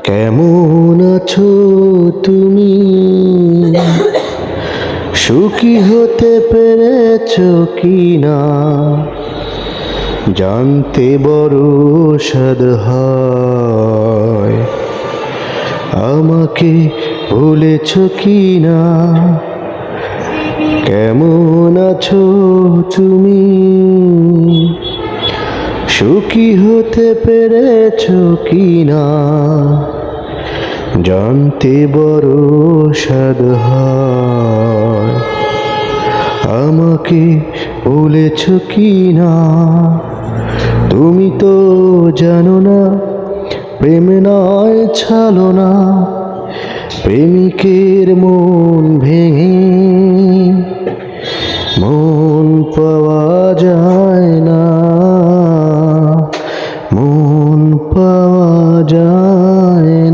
কেমন আছো তুমি? সুখী হতে পেরেছো কি না জানতে বড় সাধ হয়। আমাকে ভুলেছো কি না? কেমন আছো তুমি? সুখী হতে পেরেছো কি না জানতে বড় সাধ হয়। আমাকে ভুলেছো কি না? তুমি তো জানো না প্রেম নয় ছলনা, প্রেমিকের মন ভেঙে মন পাওয়া যায় না, মন পাওয়া যায়